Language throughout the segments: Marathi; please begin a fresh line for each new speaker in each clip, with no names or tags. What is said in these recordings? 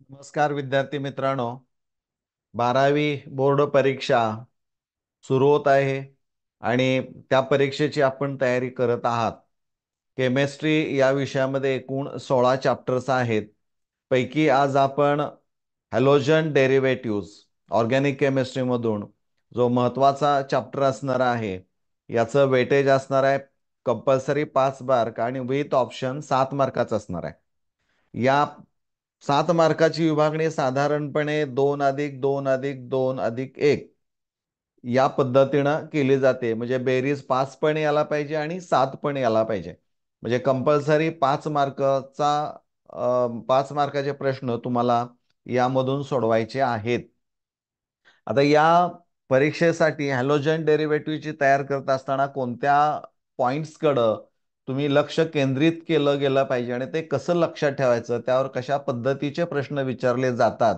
नमस्कार विद्यार्थी मित्रांनो. 12वी बोर्ड परीक्षा सुरू होत आहे आणि त्या परीक्षेची आपण तयारी करत आहात. केमिस्ट्री या विषयामध्ये एकूण 16 चॅप्टर्स आहेत. पैकी आज आपण हॅलोजन डेरिव्हेटिव्ह्ज ऑर्गॅनिक केमिस्ट्रीमधून जो महत्त्वाचा चॅप्टर असणार आहे, याचं वेटेज असणार आहे कंपल्सरी 5 मार्क आणि विथ ऑप्शन 7 मार्काचं असणार आहे. या 7 मार्काची विभागणी साधारणपणे 2+2+2+1 या पद्धतीनं केली जाते. म्हणजे बेरीज 5 पण यायला पाहिजे आणि 7 पण यायला पाहिजे. म्हणजे कंपल्सरी 5 मार्काचे प्रश्न तुम्हाला यामधून सोडवायचे आहेत. आता या परीक्षेसाठी हॅलोजन डेरिव्हेटिव्हची तयार करत असताना कोणत्या पॉइंट्सकडं तुम्ही लक्ष केंद्रित केलं गेलं पाहिजे आणि ते कसं लक्षात ठेवायचं, त्यावर कशा पद्धतीचे प्रश्न विचारले जातात,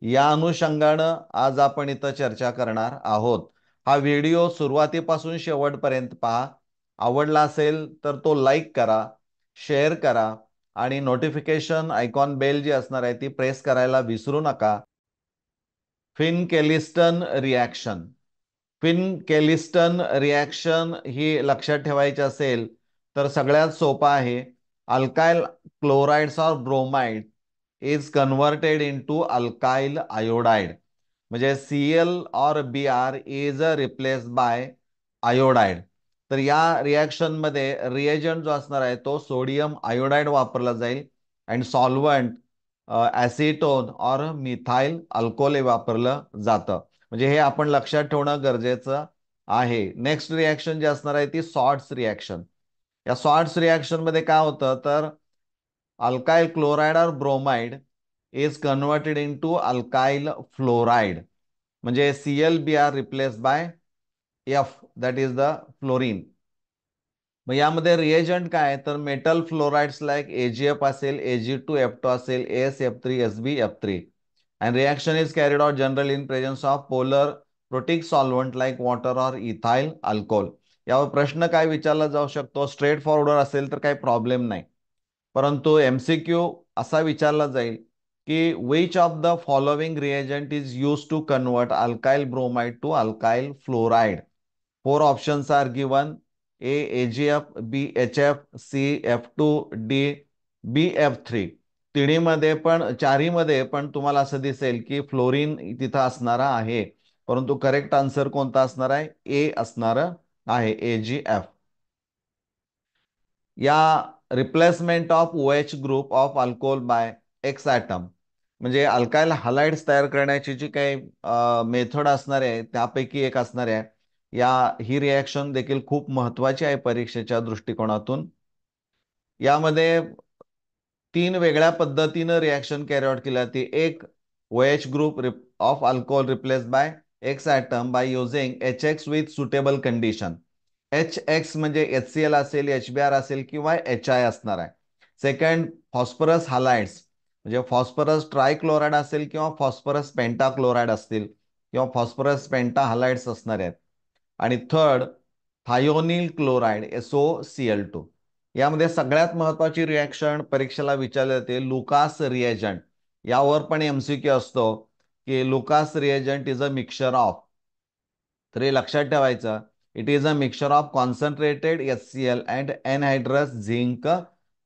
या अनुषंगानं आज आपण इथं चर्चा करणार आहोत. हा व्हिडिओ सुरुवातीपासून शेवटपर्यंत पहा. आवडला असेल तर तो लाईक करा, शेअर करा आणि नोटिफिकेशन आयकॉन बेल जी असणार आहे ती प्रेस करायला विसरू नका. फिन-केलिस्टन रिॲक्शन. फिन-केलिस्टन रिॲक्शन ही लक्षात ठेवायची असेल तर सगळ्यात सोपं आहे. अल्काइल क्लोराइड्स और bromide is converted into alkyl iodide. म्हणजे Cl और Br is replace bye iodide. तर या रिॲक्शन मध्ये रिएजंट जो असणार आहे तो सोडियम आयोडाइड वापरला जाईल आणि सॉल्व्हंट ॲसिटोन और मिथाइल अल्कोहोल वापरलं जातं. म्हणजे हे आपण लक्षात ठेवणं गरजेचं आहे. नेक्स्ट रिॲक्शन जी असणार आहे ती सॉर्ट्स रिॲक्शन. या सॉर्ट्स रिॲक्शन मध्ये काय होतं तर अल्काइल क्लोराइड और bromide is converted into alkyl fluoride. म्हणजे ClBr replace by F, that is the fluorine. मग यामध्ये रिएजंट काय तर मेटल फ्लोराइड्स लाईक AgF असेल, Ag2F2 असेल, AsF3, SbF3. And reaction is carried out generally in presence of polar protic solvent like water or ethyl alcohol. यावर प्रश्न काय विचारला जाऊ शकतो, स्ट्रेट फॉरवर्ड असेल तर काही प्रॉब्लेम नाही, परंतु MCQ असा विचारला जाईल की which of the following reagent is use to convert alkyl bromide to alkyl fluoride. 4 options are given. A AgF, B HF, C F2, D BF3. तिन्हीमध्ये पण चारीमध्ये पण तुम्हाला असं दिसेल की फ्लोरीन तिथं असणारा आहे, परंतु करेक्ट आन्सर कोणता असणार आहे, ए असणार आहे, AgF. या replacement of OH group of alcohol by X atom. म्हणजे अल्काइल हॅलाइड्स तयार करण्याची जी काही मेथड असणार आहे त्यापैकी एक असणार आहे. ही रिॲक्शन देखील खूप महत्वाची आहे परीक्षेच्या दृष्टिकोनातून. यामध्ये 3 वेगळ्या पद्धतीनं रिॲक्शन कॅरी आउट केली जाते. एक, OH group of alcohol replace by X atom by using HX with suitable condition. HX म्हणजे HCl असेल, HBr असेल किंवा HI असणार आहे. सेकंड, फॉस्फरस हॅलाइड्स म्हणजे फॉस्फरस ट्रायक्लोराइड असेल किंवा फॉस्फरस पेंटाक्लोराइड असतील किंवा फॉस्फरस पेंटा हॅलाइड्स असणार आहेत. आणि थर्ड, थायोनिल क्लोराइड SOCl2. यामध्ये सगळ्यात महत्वाची रिॲक्शन परीक्षेला विचारले जाते लुकास रिएजंट. यावर पण MCQ असतो की Lucas reagent is a mixture of. तर हे लक्षात ठेवायचं, it is a mixture of concentrated HCl and anhydrous zinc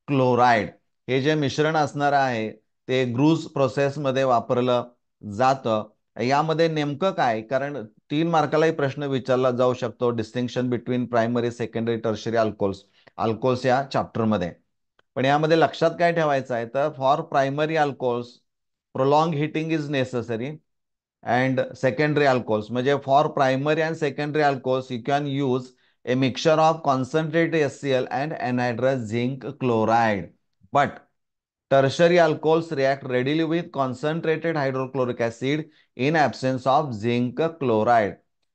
chloride. हे जे मिश्रण असणार आहे ते ग्रूज प्रोसेसमध्ये वापरलं जातं. यामध्ये नेमकं काय, कारण 3 मार्कालाही प्रश्न विचारला जाऊ शकतो distinction between primary, secondary, tertiary alcohols या चॅप्टरमध्ये. पण यामध्ये लक्षात काय ठेवायचं आहे तर for primary alcohols prolong heating is necessary and secondary alcohols म्हणजे for primary and secondary alcohols you can use a mixture of concentrated HCl and anhydrous zinc chloride. But tertiary alcohols react readily with concentrated hydrochloric acid in absence of zinc chloride.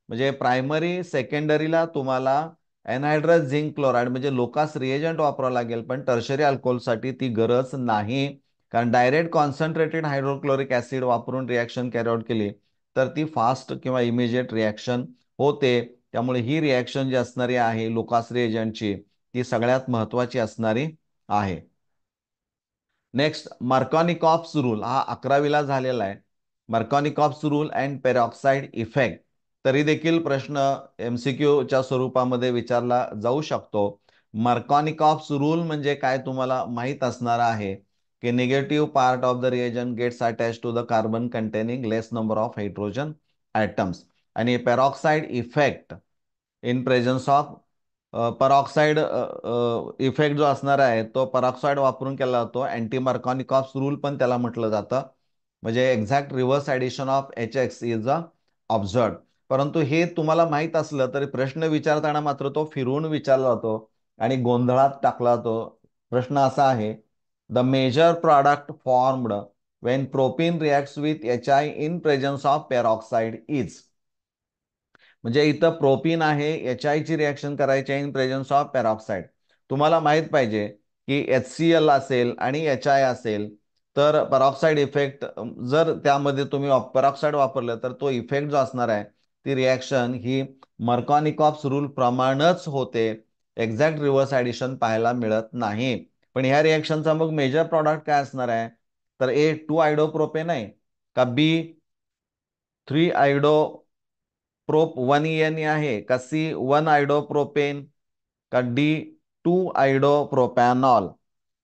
म्हणजे प्रायमरी सेकंडरीला तुम्हाला एनहायड्रस झिंक क्लोराइड म्हणजे लोकास रिएजंट वापरावं लागेल, पण टर्शरी अल्कोहोलसाठी ती गरज नाही, कारण डायरेक्ट कॉन्सन्ट्रेटेड हायड्रोक्लोरिक ऍसिड वापरून रिॲक्शन कॅरी आउट केली तर ती फास्ट किंवा इमिजिएट रिॲक्शन होते. त्यामुळे ही रिॲक्शन जी असणारी आहे लुकास रिएजंटची ती सगळ्यात महत्वाची असणारी आहे. नेक्स्ट मार्कॉनिकॉप्स रूल हा 11वीला झालेला आहे. मार्कॉनिकॉप्स रूल अँड पेरॉक्साईड इफेक्ट तरी देखील प्रश्न एमसीक्यूच्या स्वरूपामध्ये विचारला जाऊ शकतो. मार्कॉनिकॉप्स रूल म्हणजे काय तुम्हाला माहित असणार आहे की negative part of the reagent gets attach to the carbon containing less number of hydrogen atoms. आणि peroxide effect in presence of peroxide effect जो असणार आहे तो परऑक्साईड वापरून केला जातो. अँटी मार्कॉनिकॉप्स रूल पण त्याला म्हटलं जातं. म्हणजे exact reverse addition of HX is a observed. परंतु हे तुम्हाला माहीत असलं तरी प्रश्न विचारताना मात्र तो फिरवून विचारला जातो आणि गोंधळात टाकला जातो. प्रश्न असा आहे, the major product formed when propene reacts with HI in presence of peroxide is. म्हणजे इथं प्रोपीन आहे, HI ची रिॲक्शन करायची आहे इन प्रेझन्स ऑफ पेरॉक्साईड. तुम्हाला माहित पाहिजे की HCl असेल आणि HI असेल तर पेरॉक्साईड इफेक्ट जर त्यामध्ये तुम्ही पेरॉक्साईड वापरलं तर तो इफेक्ट जो असणार आहे ती रिॲक्शन ही मार्कॉनिकॉप्स रूल प्रमाणेच होते. एक्झॅक्ट रिव्हर्स ॲडिशन पाहायला मिळत नाही. पण ह्या रिॲक्शनचा मग मेजर प्रॉडक्ट काय असणार आहे, तर A 2 आयडोप्रोपेन आहे का B 3 आयडो प्रोप 1 आहे का C 1 आयडोप्रोपेन का D 2 आयडोप्रोपॅनॉल.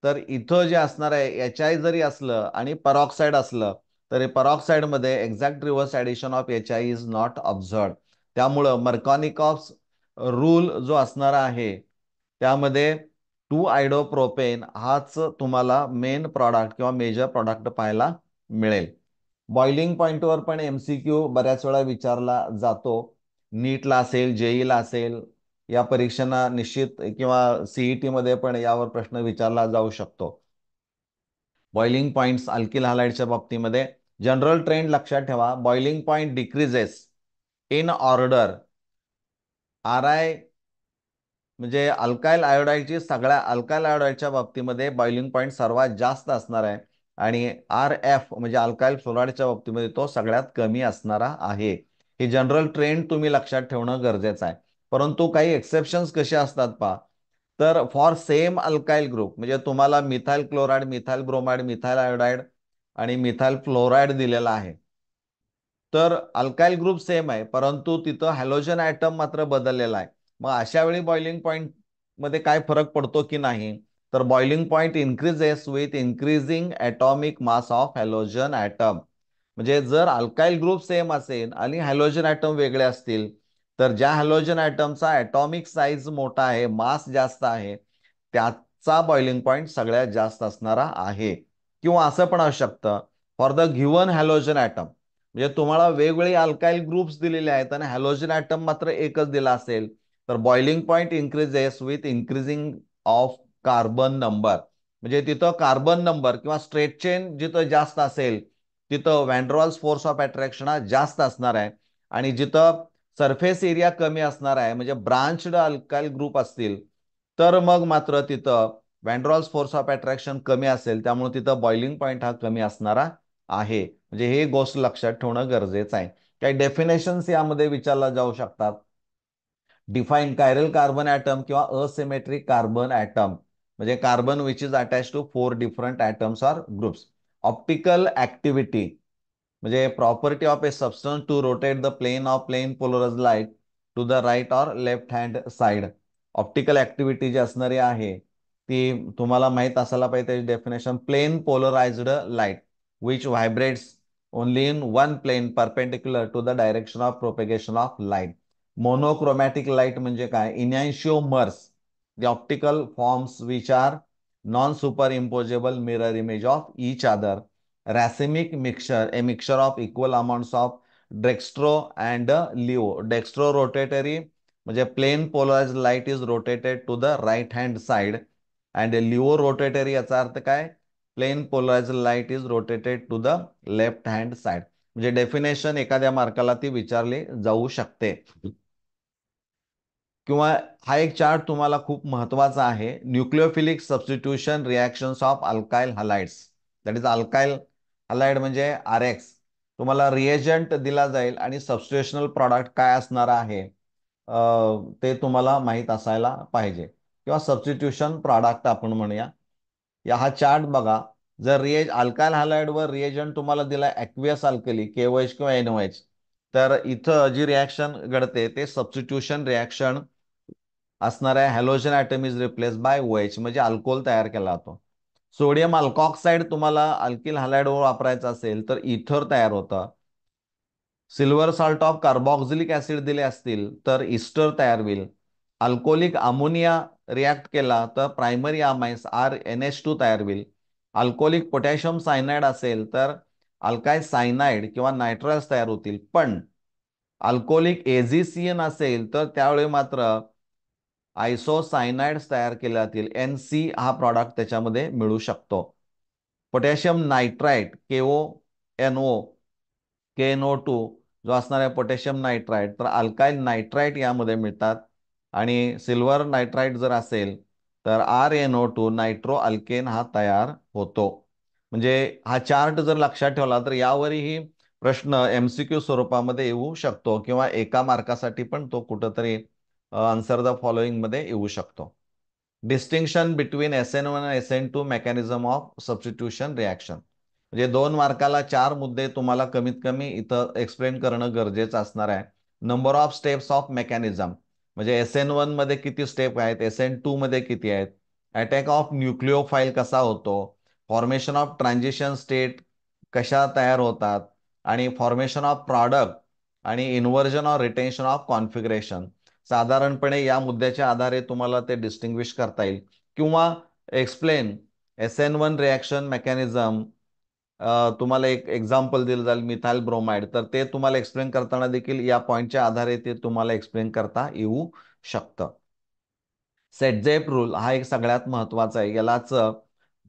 तर इथं जे असणार आहे HI जरी असलं आणि परऑक्साईड असलं तरी परऑक्साईडमध्ये exact reverse addition of HI is not observed. त्यामुळं मर्कॉनिकॉप्स रूल जो असणार आहे त्यामध्ये 2 आयडोप्रोपेन हाच तुम्हाला मेन प्रॉडक्ट किंवा मेजर प्रॉडक्ट पाहायला मिळेल. बॉइलिंग पॉईंटवर पण MCQ बऱ्याच वेळा विचारला जातो. नीटला असेल, जेईला असेल, या परीक्षांना निश्चित किंवा CET मध्ये पण यावर प्रश्न विचारला जाऊ शकतो. बॉइलिंग पॉइंट्स अल्किल हॅलाइडच्या बाबतीमध्ये जनरल ट्रेंड लक्षात ठेवा. Boiling point decreases in order. RI म्हणजे अल्काइल आयोडाईडची सगळ्या अल्काइल आयोडाईडच्या बाबतीमध्ये बॉइलिंग पॉईंट सर्वात जास्त असणार आहे आणि RF म्हणजे अल्काइल फ्लोराईडच्या बाबतीमध्ये तो सगळ्यात कमी असणारा आहे. ही जनरल ट्रेंड तुम्ही लक्षात ठेवणं गरजेचं आहे. परंतु काही एक्सेप्शन्स कसे असतात पहा, तर फॉर सेम अल्काइल ग्रुप म्हणजे तुम्हाला methyl chloride, methyl bromide, methyl iodide आणि मिथाइल फ्लोराईड दिलेला आहे. तर अल्काइल ग्रुप सेम आहे परंतु तिथं हॅलोजन ॲटम मात्र बदललेला आहे. मग अशा वेळी बॉइलिंग पॉईंट मध्ये काय फरक पडतो की नाही, तर boiling point increases with increasing atomic mass of halogen atom. म्हणजे जर अल्काइल ग्रुप सेम असेल आणि हॅलोजन ॲटम वेगळे असतील तर ज्या हॅलोजन ॲटमचा ॲटॉमिक साईज मोठा आहे, मास जास्त आहे, त्याचा बॉइलिंग पॉईंट सगळ्यात जास्त असणारा आहे. किंवा असं पण असू शकतं, for the given halogen atom म्हणजे तुम्हाला वेगवेगळे अल्काइल ग्रुप्स दिलेले आहेत आणि हॅलोजन ॲटम मात्र एकच दिला असेल तर boiling point increases with increasing of carbon number. म्हणजे तिथं कार्बन नंबर किंवा स्ट्रेट चेन जिथं जास्त असेल तिथं व्हॅन फोर्स ऑफ अट्रॅक्शन हा जास्त असणार आहे. आणि जिथं सरफेस एरिया कमी असणार आहे म्हणजे ब्रांच्ड अल्काइल ग्रुप असतील तर मग मात्र तिथं व्हॅन फोर्स ऑफ अट्रॅक्शन कमी असेल, त्यामुळे तिथं बॉइलिंग पॉईंट हा कमी असणारा आहे. म्हणजे हे गोष्ट लक्षात ठेवणं गरजेचं आहे. काही डेफिनेशन्स यामध्ये विचारला जाऊ शकतात. डिफाईन कायरल कार्बन ॲटम किंवा असिमेट्रिक कार्बन ॲटम म्हणजे carbon which is attach to 4 different atoms or groups. Optical activity म्हणजे property of a substance to rotate the plane polarised light to the right or left hand side. Optical activity जी असणारी आहे ती तुम्हाला माहित असायला पाहिजे. त्याची definition, plane polarised light which vibrates only in one plane perpendicular to the direction of propagation of light. Monochromatic light म्हणजे काय, enantiomers the optical forms which are non superimposable mirror image of each other. Racemic mixture, a mixture of equal amounts of dextro and laevo. Dextro rotatory म्हणजे plane polarised light is rotated to the right hand side and laevo rotatory याचा अर्थ काय, plane polarised light is rotated to the left hand side. म्हणजे डेफिनेशन एखाद्या मार्काला ती विचारली जाऊ शकते. किंवा हा एक चार्ट तुम्हाला खूप महत्वाचा आहे, nucleophilic substitution reactions of alkyl halides. That is alkyl halide म्हणजे RX. तुम्हाला रिएजंट दिला जाईल आणि सबस्टिट्यूशनल प्रॉडक्ट काय असणार आहे ते तुम्हाला माहीत असायला पाहिजे किंवा सबस्टिट्यूशन प्रॉडक्ट आपण म्हणूया. या हा चार्ट बघा. जर अल्कायल हॅलाइडवर रिएजंट तुम्हाला दिला ॲक्वियस अल्कली KOH किंवा NOH, तर इथं जी रिॲक्शन घडते ते सबस्टिट्यूशन रिॲक्शन असणार आहे. Halogen atom is replace by OH, म्हणजे अल्कोहोल तयार केला जातो. सोडियम अल्कॉक्साईड तुम्हाला अल्किल हॅलाइडवर वापरायचं असेल तर इथर तयार होतं. Silver salt of carboxylic acid दिले असतील तर इस्टर तयार होईल. अल्कोहोलिक अमोनिया रिॲक्ट केला तर प्रायमरी अमाइन्स NH2 तयार होईल. अल्कोहोलिक पोटॅशियम सायनाइड असेल तर अल्काइल सायनाइड किंवा नायट्रस तयार होतील. पण अल्कोहोलिक एझिसियन असेल तर त्यावेळी मात्र आयसोसायनाइड्स तयार केले जातील. NC हा प्रॉडक्ट त्याच्यामध्ये मिळू शकतो. पोटॅशियम नायट्राइट KONO KNO2 जो असणार आहे पोटॅशियम नायट्राइट, तर अल्काइल नायट्राइट यामध्ये मिळतात. आणि सिल्वर नायट्राइट जर असेल तर RNO2 नायट्रो अल्केन हा तयार होतो. म्हणजे हा चार्ट जर लक्षात ठेवला तर यावरही प्रश्न MCQ स्वरूपामध्ये येऊ शकतो किंवा एका मार्कासाठी पण तो कुठंतरी आन्सर द फॉलोइंग मध्ये येऊ शकतो. डिस्टिंक्शन बिटवीन SN1 आणि SN2 mechanism of substitution reaction, म्हणजे 2 मार्काला 4 मुद्दे तुम्हाला कमीत कमी इथं एक्सप्लेन करणं गरजेचं असणार आहे. Number of steps of mechanism, म्हणजे SN1 मध्ये किती स्टेप आहेत, SN2 मध्ये किती आहेत, अटॅक ऑफ न्यूक्लिओफाईल कसा होतो, फॉर्मेशन ऑफ ट्रान्झिशन स्टेट कशा तयार होतात, आणि फॉर्मेशन ऑफ प्रॉडक्ट आणि inversion or retention of configuration. साधारणपणे या मुद्द्याच्या आधारे तुम्हाला ते डिस्टिंग्विश करता येईल. किंवा एक्सप्लेन SN1 रिॲक्शन मेकॅनिझम, तुम्हाला एक एक्झाम्पल दिलं जाईल मिथाइल ब्रोमाइड, तर ते तुम्हाला एक्सप्लेन करताना देखील या पॉईंटच्या आधारे ते तुम्हाला एक्सप्लेन करता येऊ शकतं. सेटजेप रूल हा एक सगळ्यात महत्वाचा आहे. यालाच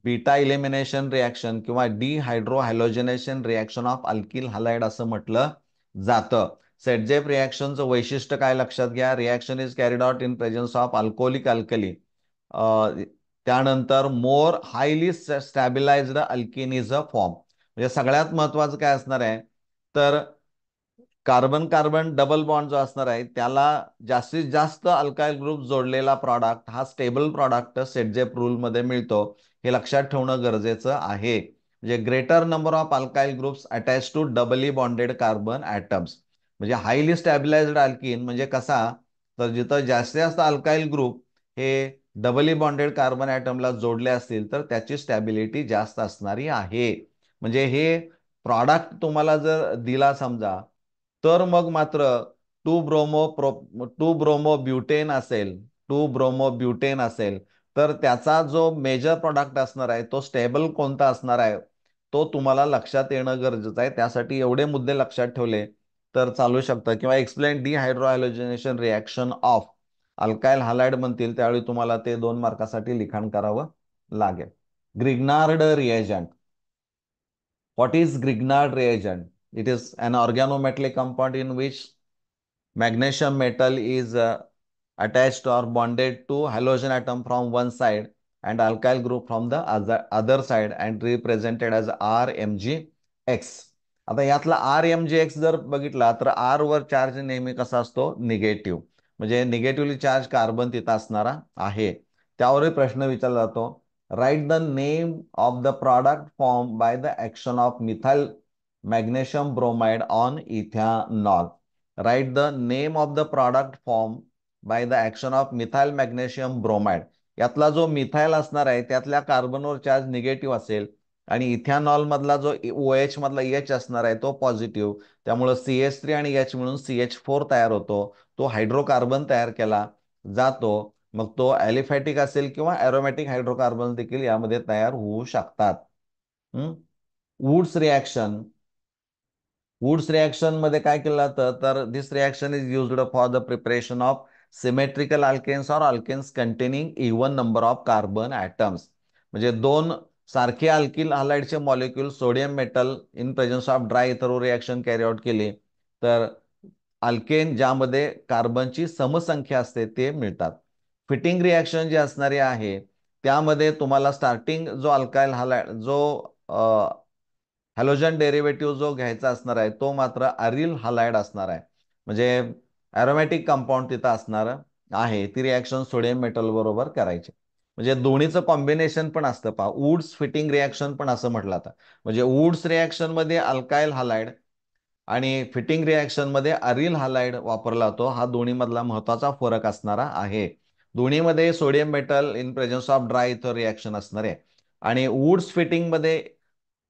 बीटा इलिमिनेशन रिॲक्शन किंवा dehydrohalogenation reaction of alkyl halide असं म्हटलं जातं. सेटजेप रिॲक्शनचं वैशिष्ट्य काय लक्षात घ्या. Reaction is carried out in presence of alcoholic alkali. त्यानंतर more highly स्टॅबिलाइज्ड alkene is a form. म्हणजे सगळ्यात महत्वाचं काय असणार आहे तर कार्बन कार्बन डबल बॉन्ड जो असणार आहे त्याला जास्तीत जास्त अल्काइल ग्रुप जोडलेला प्रॉडक्ट हा स्टेबल प्रॉडक्ट सेटजेप रूल मध्ये मिळतो. हे लक्षात ठेवणं गरजेचं आहे. म्हणजे greater number of alkyl groups attach to doubly bonded carbon atoms. म्हणजे हायली स्टॅबिलाइज्ड अल्किन म्हणजे कसा, तर जिथं जास्तीत जास्त अल्काइल ग्रुप हे डबली बॉन्डेड कार्बन ॲटमला जोडले असतील तर त्याची स्टॅबिलिटी जास्त असणारी आहे. म्हणजे हे प्रॉडक्ट तुम्हाला जर दिला समजा, तर मग मात्र टू ब्रोमो ब्युटेन असेल, तर त्याचा जो मेजर प्रॉडक्ट असणार आहे तो स्टेबल कोणता असणार आहे तो तुम्हाला लक्षात येणं गरजेचं आहे. त्यासाठी एवढे मुद्दे लक्षात ठेवले तर चालू शकतं. किंवा explain dehydrohalogenation reaction of alkyl halide म्हणतील त्यावेळी तुम्हाला ते 2 मार्कासाठी लिखाण करावं लागेल. Grignard reagent. What is Grignard reagent? It is an organometallic compound in which magnesium metal is attached or bonded to halogen atom from one side and alkyl group from the other side and represented as RMgX. आता यातला RMgX जर बघितला तर R वर चार्ज नेहमी कसा असतो, निगेटिव्ह. म्हणजे निगेटिव्हली चार्ज कार्बन तिथं असणारा आहे. त्यावरही प्रश्न विचारला जातो. Write the name of the product form by the action of methyl magnesium bromide on ethanol. Write the name of the product form by the action of methyl magnesium bromide. यातला जो मिथाइल असणार आहे त्यातल्या कार्बनवर चार्ज निगेटिव्ह असेल आणि इथॅनॉल मधला जो OH मधला H असणार आहे तो पॉझिटिव्ह. त्यामुळे CH3 आणि H मिळून CH4 तयार होतो. तो हायड्रोकार्बन तयार केला जातो. मग तो ॲलिफॅटिक असेल किंवा एरोमॅटिक हायड्रोकार्बन देखील यामध्ये तयार होऊ शकतात. Woods reaction. वुड्स रिॲक्शन मध्ये काय केलं जातं तर this reaction is used for the preparation of symmetrical alkanes or alkanes containing even number of carbon atoms. म्हणजे 2 सारखे अल्किल हॅलाइडचे molecule sodium metal in presence of dry ether reaction carry out केली तर अल्केन ज्यामध्ये कार्बनची समसंख्या असते ते मिळतात. फिटिंग रिॲक्शन जी असणारी आहे त्यामध्ये तुम्हाला स्टार्टिंग जो अल्काइल हॅलाइड जो हॅलोजन डेरिव्हेटिव्ह जो घ्यायचा असणार आहे तो मात्र अरिल हॅलाइड असणार आहे. म्हणजे अरोमॅटिक कंपाऊंड तिथं असणार आहे. ती रिॲक्शन सोडियम मेटल बरोबर करायची. म्हणजे दोन्हीचं कॉम्बिनेशन पण असतं पहा. वुड्स फिटिंग रिॲक्शन पण असं म्हटलं आता. म्हणजे वुड्स रिॲक्शन मध्ये अल्काइल हलाइड आणि फिटिंग रिॲक्शन मध्ये अरिल हलाइड वापरला जातो. हा दोन्ही मधला महत्वाचा फरक असणारा आहे. दोन्हीमध्ये sodium metal in presence of dry इथं रिॲक्शन असणार आहे. आणि वुड्स फिटिंग मध्ये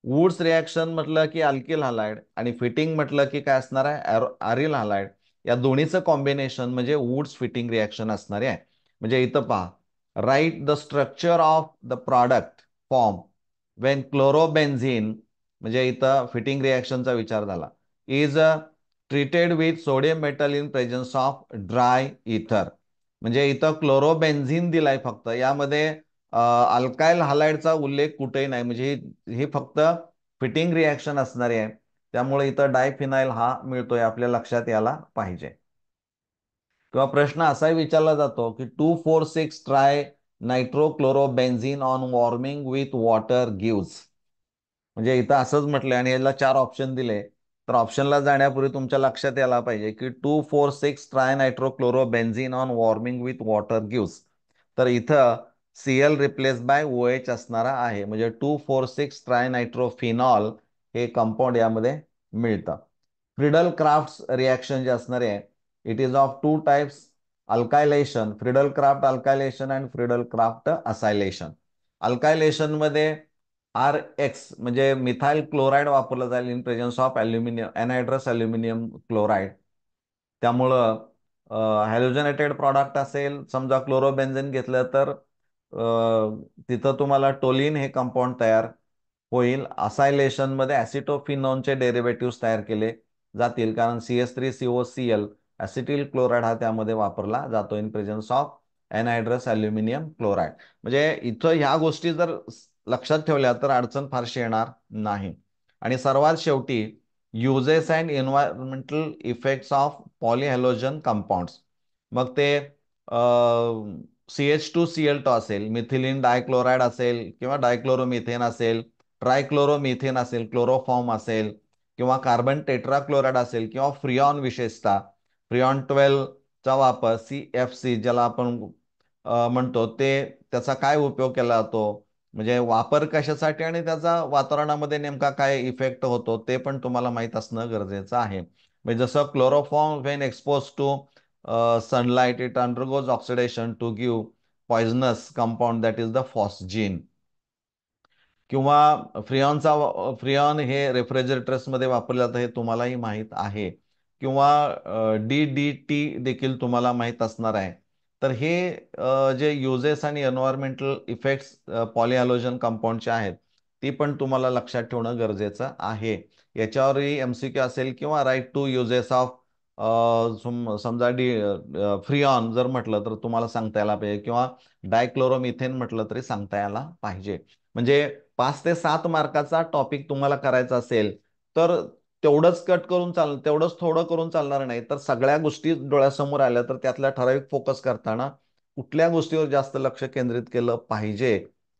वुड्स रिॲक्शन म्हटलं की अल्किल हलाइड आणि फिटिंग म्हटलं की काय असणार आहे, अरिल हलाइड. या दोन्हीचं कॉम्बिनेशन म्हणजे वुड्स फिटिंग रिॲक्शन असणारे आहे. म्हणजे इथं पहा, write the structure of the product form when chlorobenzene, म्हणजे इथं फिटिंग रिॲक्शनचा विचार झाला, is treated with sodium metal in presence of dry ether. म्हणजे इथं क्लोरोबेन्झिन दिलाय फक्त, यामध्ये अल्काइल हलाइडचा उल्लेख कुठेही नाही. म्हणजे ही फक्त फिटिंग रिॲक्शन असणारी आहे. त्यामुळे इथं डायफिनाइल हा मिळतोय, आपल्या लक्षात यायला पाहिजे. किंवा प्रश्न असाही विचारला जातो की 2,4,6 tri nitrochlorobenzene on warming with water gives. म्हणजे इथं असंच म्हटलंय आणि याला 4 ऑप्शन दिले. तर ऑप्शनला जाण्यापूर्वी तुमच्या लक्षात यायला पाहिजे की 2,4,6 tri nitrochlorobenzene on warming with water gives. तर इथं Cl रिप्लेस बाय OH असणारा आहे. म्हणजे 2,4,6 ट्राय नायट्रोफिनॉल हे कंपाऊंड यामध्ये मिळतं. फ्रिडल क्राफ्ट रिॲक्शन जे असणारे आहे, it is of 2 types alkylation, Friedel Crafts alkylation and Friedel Crafts acylation. Alkylation मध्ये RX म्हणजे मिथाइल क्लोराईड वापरलं जाईल in presence of aluminium anhydrous aluminium chloride. त्यामुळं हॅलोजनेटेड प्रॉडक्ट असेल, समजा क्लोरोबेन्झिन घेतलं तर तिथं तुम्हाला टोलिन हे कंपाऊंड तयार होईल. असायलेशन मध्ये ऍसिटोफिनोनचे डेरिव्हेटिव्ह तयार केले जातील, कारण CH3COCl ऍसिटिल क्लोराईड हा त्यामध्ये वापरला जातो in presence of anhydrous aluminium chloride. म्हणजे इथं ह्या गोष्टी जर लक्षात ठेवल्या तर अडचण फारशी येणार नाही. आणि सर्वात शेवटी uses and environmental effects of polyhalogen compounds. मग ते CH2Cl2 असेल, मिथिलीन डायक्लोराइड असेल किंवा डायक्लोरोमिथेन असेल, ट्रायक्लोरोमिथेन असेल, क्लोरोफॉर्म असेल किंवा कार्बन टेट्राक्लोराइड असेल किंवा फ्रिऑन, विशेषतः फ्रिऑन 12 चा वापर CFC ज्याला आपण म्हणतो, ते त्याचा काय उपयोग केला जातो, म्हणजे वापर कशासाठी आणि त्याचा वातावरणामध्ये नेमका काय इफेक्ट होतो ते पण तुम्हाला माहीत असणं गरजेचं आहे. म्हणजे जसं chloroform when expose to sunlight it undergoes oxidation to give poisonous compound that is the phosgene. किंवा फ्रिऑन हे रेफ्रिजरेटर्समध्ये वापरलं जातं, हे तुम्हालाही माहीत आहे. किंवा DDT देखील तुम्हाला माहीत असणार आहे. तर हे जे युजेस आणि एन्व्हायरमेंटल इफेक्ट्स पॉलीहॅलोजन कंपाऊंडचे आहेत, ती पण तुम्हाला लक्षात ठेवणं गरजेचं आहे. याच्यावरही MCQ असेल किंवा राईट टू युजेस ऑफ समजा फ्रिऑन जर म्हटलं तर तुम्हाला सांगता यायला पाहिजे, किंवा डायक्लोरोमिथेन म्हटलं तरी सांगता यायला पाहिजे. म्हणजे 5 ते 7 मार्काचा टॉपिक तुम्हाला करायचा असेल तर तेवढंच कट करून तेवढंच थोडं करून चालणार नाही. तर सगळ्या गोष्टी डोळ्यासमोर आल्या तर त्यातला ठराविक फोकस करताना कुठल्या गोष्टीवर जास्त लक्ष केंद्रित केलं पाहिजे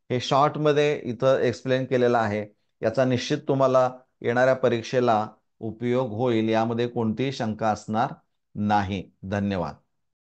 हे शॉर्टमध्ये इथं एक्सप्लेन केलेलं आहे. याचा निश्चित तुम्हाला येणाऱ्या परीक्षेला उपयोग होईल, यामध्ये कोणतीही शंका असणार नाही. धन्यवाद.